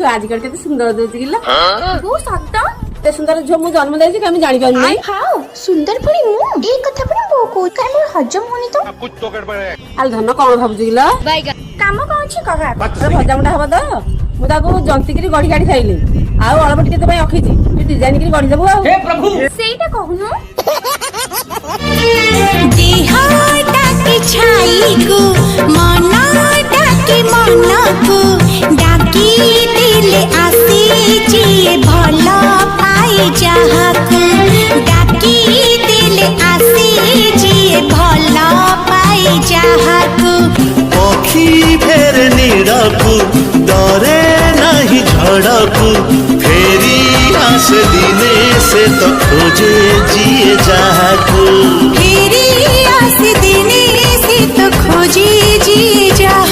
झुआ आजकल केते सुंदर दोती किला तू सत्ता ते सुंदर झुआ मु जन्म देछि कि हम जानि पानु नै हां सुंदर पड़ी मु ए कथा पड़ी बो को काय मोर हजम होनी तो कुछ तो गड़बड़ है आल धन कोन भाबुछि किला काम कोन छी कहा भजा मुंडा हबा तो मु ताको जंती करी गडी गाडी खाइली आ अलबट केते भाई अखिछि तू डिजाइन करी गडी देबो हे प्रभु सेटा कहनु देहा डाकी छाई को मना डाकी मना को डाकी दिले आसी जिए भला पाई जहाको डाकी दिले आसी जिए भला पाई जहाको पक्षी फेर निड़कू डरे नहीं झड़कू फेरी आस दिने से तो खोजे जिए जहाको फेरी आस दिने से तो खोजे जिए जहाको।